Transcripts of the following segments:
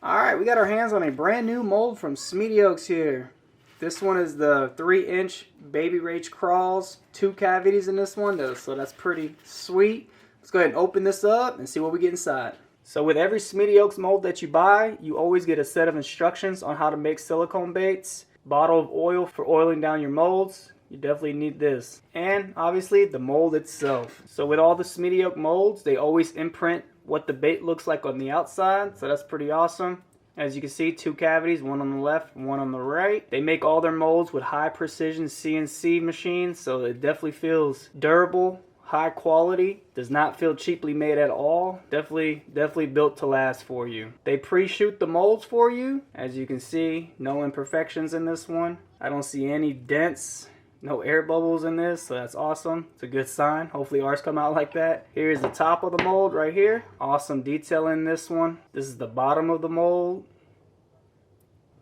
Alright, we got our hands on a brand new mold from Smedioks here. This one is the 3-inch baby Rage Craws. 2 cavities in this one though, so that's pretty sweet. Let's go ahead and open this up and see what we get inside. So with every Smedioks mold that you buy, you always get a set of instructions on how to make silicone baits. Bottle of oil for oiling down your molds. You definitely need this. And obviously the mold itself. So with all the Smedioks molds, they always imprint what the bait looks like on the outside. So that's pretty awesome. As you can see, 2 cavities, one on the left, one on the right. They make all their molds with high precision CNC machines, so it definitely feels durable, high quality, does not feel cheaply made at all. Definitely built to last for you. They pre-shoot the molds for you. As you can see, no imperfections in this one. I don't see any dents. No air bubbles in this, so that's awesome. It's a good sign. Hopefully ours come out like that. Here's the top of the mold right here. Awesome detail in this one. This is the bottom of the mold.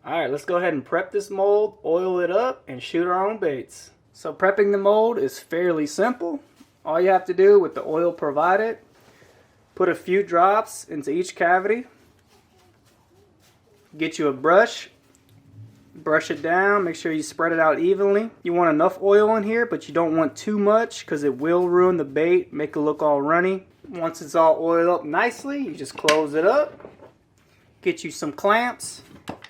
Alright, let's go ahead and prep this mold, oil it up, and shoot our own baits. So prepping the mold is fairly simple. All you have to do with the oil provided, put a few drops into each cavity. Get you a brush. Brush it down, make sure you spread it out evenly. You want enough oil in here, but you don't want too much because it will ruin the bait, make it look all runny. Once it's all oiled up nicely, you just close it up. Get you some clamps.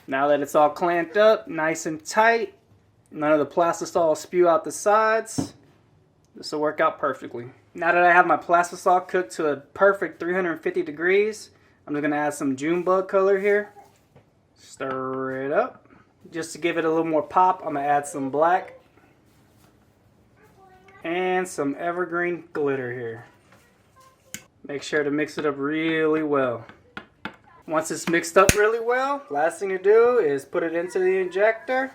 Now that it's all clamped up, nice and tight, none of the plastisol will spew out the sides. This will work out perfectly. Now that I have my plastisol cooked to a perfect 350 degrees, I'm just going to add some June bug color here. Stir it up. Just to give it a little more pop, I'm going to add some black and some evergreen glitter here. Make sure to mix it up really well. Once it's mixed up really well, last thing to do is put it into the injector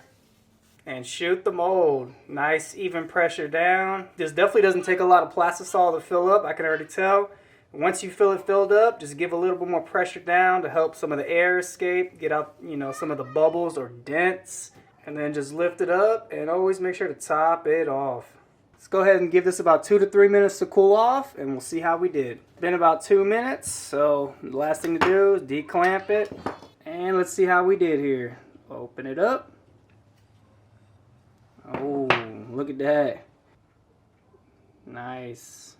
and shoot the mold. Nice even pressure down. This definitely doesn't take a lot of plastisol to fill up, I can already tell. Once you feel it filled up, just give a little bit more pressure down to help some of the air escape, get out, some of the bubbles or dents, and then just lift it up and always make sure to top it off. Let's go ahead and give this about 2 to 3 minutes to cool off and we'll see how we did. Been about 2 minutes, so the last thing to do is declamp it and let's see how we did here. Open it up. Oh, look at that. Nice.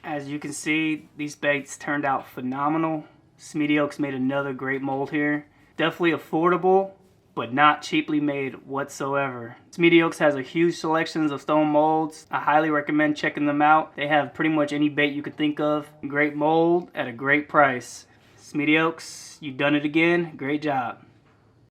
As you can see, these baits turned out phenomenal. Smedioks made another great mold here. Definitely affordable, but not cheaply made whatsoever. Smedioks has a huge selection of stone molds. I highly recommend checking them out. They have pretty much any bait you could think of. Great mold at a great price. Smedioks, you've done it again. Great job.